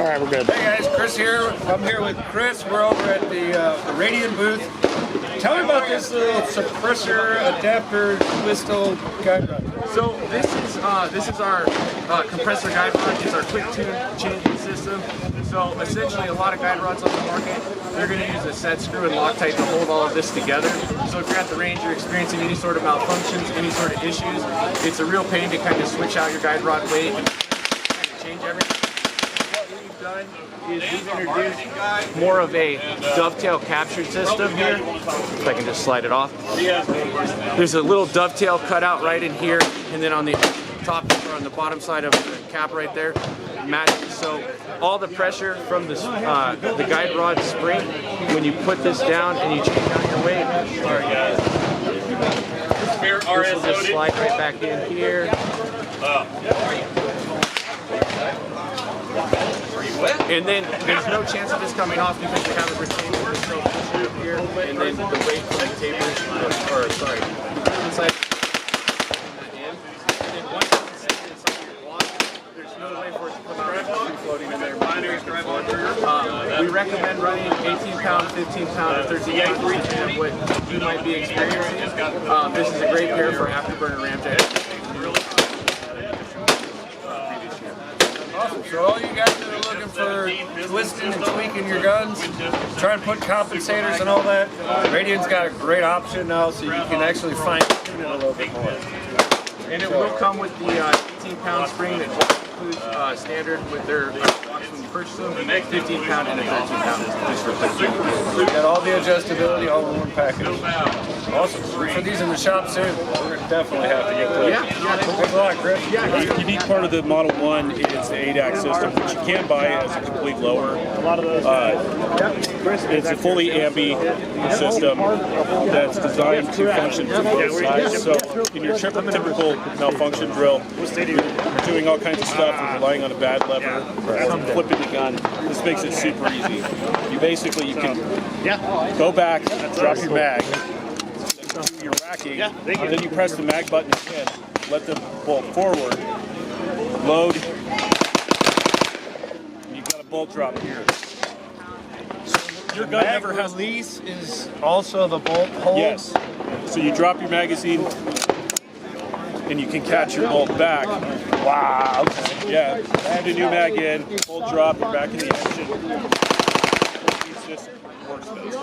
All right, we're good. Hey guys, Chris here. I'm here with Chris. We're over at the Radian booth. Tell me about this little suppressor adapter twistle guide rod. So this is our compressor guide rod. It's our quick tune changing system. So essentially, a lot of guide rods on the market, they're going to use a set screw and Loctite to hold all of this together. So if you're at the range, you're experiencing any sort of malfunctions, any sort of issues, it's a real pain to kind of switch out your guide rod weight and kind of change everything. What we've done is we've introduced more of a dovetail captured system here. If I can just slide it off. There's a little dovetail cut out right in here, and then on the top or on the bottom side of the cap right there, matches. So all the pressure from the guide rod spring, when you put this down and you change out your weight, sorry guys, this will just slide right back in here. And then there's no chance of this coming off because you have a retainer itself up here, and then the weight from the taper, or sorry, inside in. And then once it's set inside your block, there's no way for it to come out free floating in there. We recommend running 18-pound, 15-pound, or 13-pound, depending on what you might be experiencing. This is a great pair for afterburner ramjet. Awesome. So all you guys that are looking for twisting and tweaking your guns, trying to put compensators and all that, Radian's got a great option now, so you can actually fine tune it a little bit more. And it will come with the 18-pound spring that includes standard with their blocks when you purchase them, 15-pound and a 13-pound just for quick. Got all the adjustability, all in one package. Awesome. For these in the shop soon, we're definitely have to get to it. Yeah. Thanks a lot, Chris. The unique part of the Model 1 is the ADAC system, which you can buy as a complete lower. It's a fully ambi system that's designed to function from both sides. So in your typical malfunction drill, you're doing all kinds of stuff and relying on a bad lever, flipping the gun. This makes it super easy. You can go back, drop your mag, you're racking, and then you press the mag button again, let them bolt forward, load, and you've got a bolt drop here. Your gun never has release is also the bolt hole? Yes. So you drop your magazine and you can catch your bolt back. Wow. Yeah. Add a new mag in, bolt drop, you're back in the action. This works best.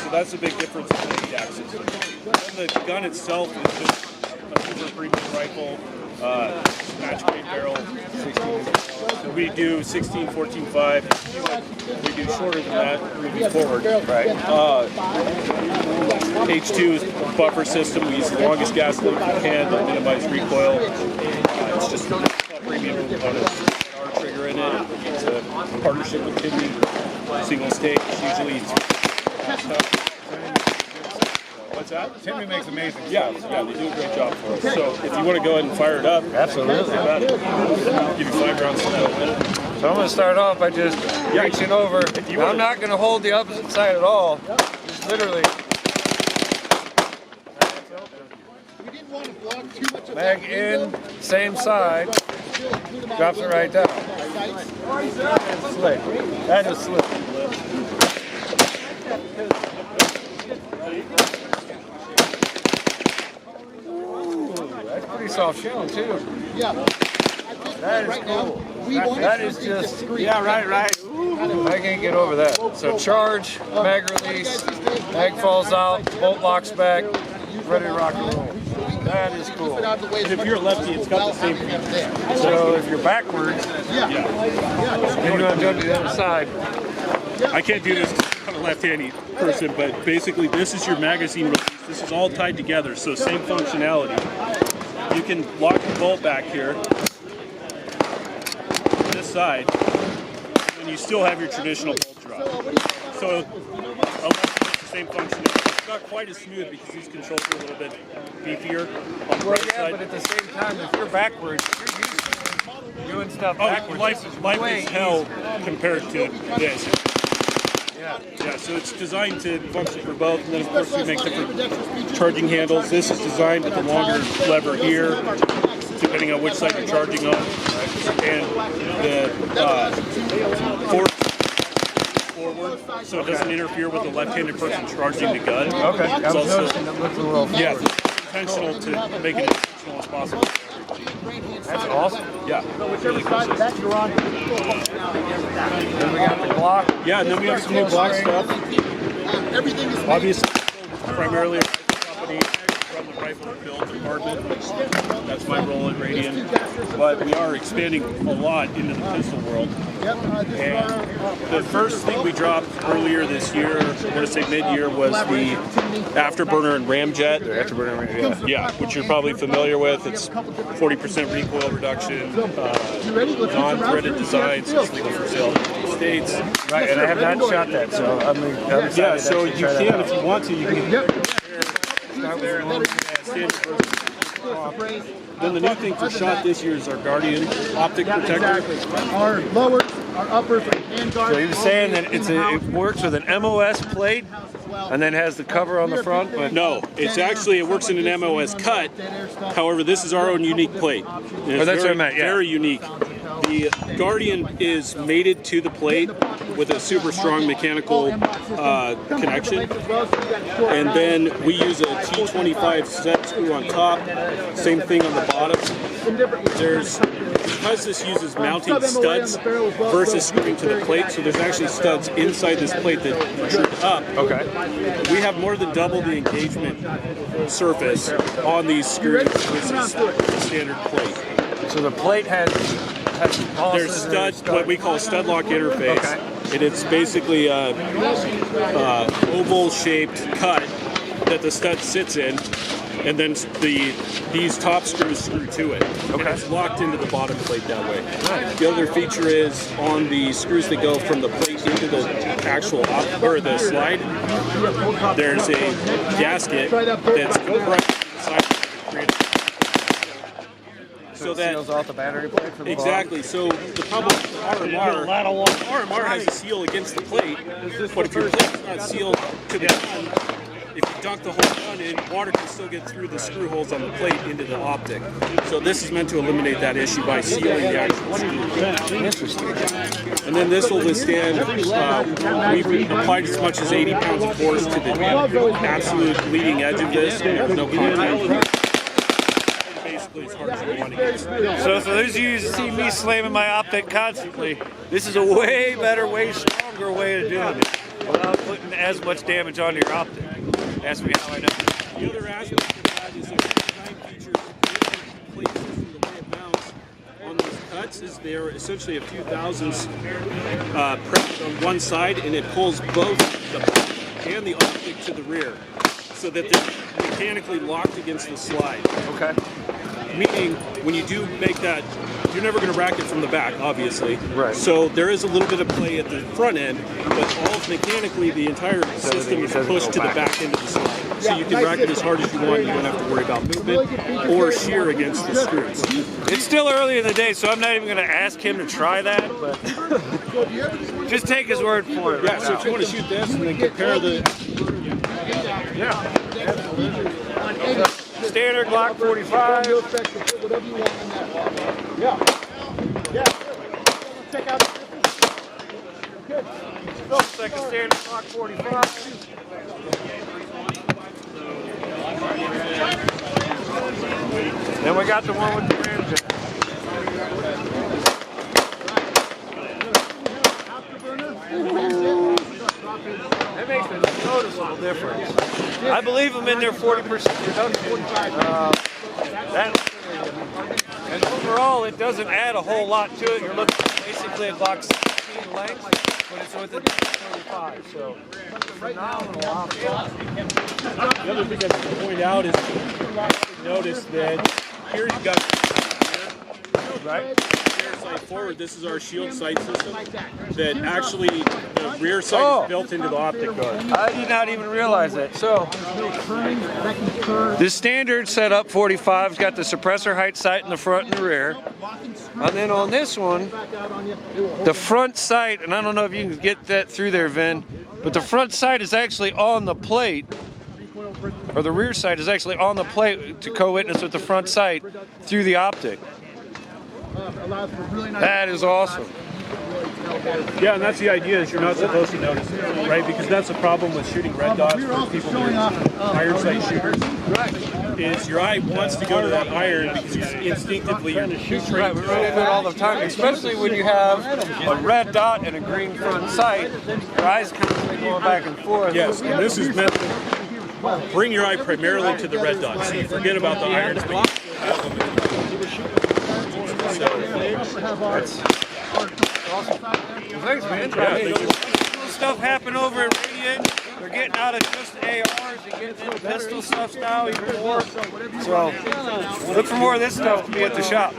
So that's the big difference in the ADAC system. And the gun itself is just a super premium rifle, match grade barrel. So we do 16, 14, 5. We do shorter than that, moving forward. Right. H2 is buffer system. We use the longest gas load we can to minimize recoil. It's just a premium component. Our trigger in it. It's a partnership with Timmy. Single stage, usually. What's that? Timmy makes amazing. Yeah, they do a great job for us. So if you want to go ahead and fire it up, Absolutely. give you 5 rounds to go. So I'm going to start off by just reaching over. I'm not going to hold the opposite side at all. Just literally. Mag in, same side. Drops it right down. That's slick. That is slick. Ooh, that's pretty soft shell too. Yeah. That is cool. That is just, yeah, right. Ooh, I can't get over that. So charge, mag release, mag falls out, bolt locks back, ready to rock and roll. That is cool. And if you're a lefty, it's got the same feature. So if you're backwards, then you're going to jump to the other side. I can't do this on a left-handed person, but basically this is your magazine release. This is all tied together, so same functionality. You can lock the bolt back here, this side, and you still have your traditional bolt drop. So a lefty has the same functionality. It's not quite as smooth because these controls are a little bit beefier on the right side. But at the same time, if you're backwards, you're used to doing stuff backwards. Life is hell compared to this. Yeah, so it's designed to function for both, and then of course we make different charging handles. This is designed with a longer lever here to depending on which side you're charging on. And the forward, so it doesn't interfere with the left-handed person charging the gun. Okay, I was also, noticing it looked a little forward. Yeah, intentional to make it as intentional as possible. That's awesome. Yeah. Then we got the block. Yeah, and then we have some new block stuff. Obviously, primarily a rifle company from the rifle build department. That's my role at Radian. But we are expanding a lot into the pistol world. And the first thing we dropped earlier this year, I want to say mid-year, was the Afterburner and Ramjet. Afterburner, Yeah, which you're probably familiar with. It's 40% recoil reduction, non-threaded designs, it's legal for sale in the United States. Right, and I have not shot that, so I'm excited. Yeah, so to you try can, that if you want to, you can start there and then the new thing for shot this year is our Guardian Optic protector. Our lowers, our uppers, our hand guards. So he was saying that it works with an MOS plate and then has the cover on the front, but No, it works in an MOS cut. However, this is our own unique plate. that's what I meant, yeah. Very unique. The Guardian is mated to the plate with a super strong mechanical connection. And then we use a T25 set screw on top, same thing on the bottom. Because this uses mounting studs versus screwing to the plate, so there's actually studs inside this plate that protrude up. okay. We have more than double the engagement surface on these screws versus the standard plate. So the plate has There's what we call a stud lock interface. Okay. And it's basically a oval-shaped cut that the stud sits in, and then these top screws screw to it. Okay. And it's locked into the bottom plate that way. The other feature is on the screws that go from the plate into the actual the slide, there's a gasket that's compressed inside so that seals off the battery plate from the exactly. So the problem with RMR has a seal against the plate, but if your plate's not sealed to the gun, if you dunk the whole gun in, water can still get through the screw holes on the plate into the optic. So this is meant to eliminate that issue by sealing the actual screw. Interesting. And then this will withstand, we've applied as much as 80 pounds of force to the absolute leading edge of this. No contact. Basically, as hard as you want to get. So for those of you who see me slamming my Optic constantly, this is a way better, way stronger way of doing it without putting as much damage onto your Optic. Ask me how I know. The other aspect of that is a design feature of the plate system, the way it mounts on those cuts is they're essentially a few thousandths pressed on one side, and it pulls both the plate and the optic to the rear, so that they're mechanically locked against the slide. Okay. Meaning, when you do make that, you're never going to rack it from the back, obviously. Right. So there is a little bit of play at the front end, but all mechanically, the entire system is pushed to the back end of the slide. So you can rack it as hard as you want. You don't have to worry about movement or shear against the screws. It's still early in the day, so I'm not even going to ask him to try that, but just take his word for it. Yeah, so if you want to shoot this and then compare the... Yeah. Standard Glock 45. Yeah. Check out. Good. Second standard Glock 45. Then we got the one with the Ramjet. That makes a noticeable difference. I believe I'm in there 40% reduction. And overall, it doesn't add a whole lot to it. You're looking at basically a Glock 16 length, but it's with a 35. So phenomenal option. The other thing I should point out is notice that here you've got Right? rear sight forward. This is our shield sight system that actually the rear sight is built into the optic guard. I did not even realize that. So the standard setup 45's got the suppressor height sight in the front and the rear. And then on this one, the front sight, and I don't know if you can get that through there, Vin, but the front sight is actually on the plate or the rear sight is actually on the plate to co-witness with the front sight through the optic. Allows for really nice. That is awesome. Yeah, and that's the idea, is you're not supposed to notice it, right? Because that's the problem with shooting red dots for people who are iron sight shooters. Is your eye wants to go to that iron because instinctively you're shooting. Right, we run into it all the time, especially when you have a red dot and a green front sight. Your eyes constantly going back and forth. Yes, and this is meant to bring your eye primarily to the red dot, so you forget about the irons, but you still have them. Thanks, man. Cool stuff happen over at Radian. They're getting out of just ARs and getting into pistol stuff now, even more. So look for more of this stuff to be at the shop.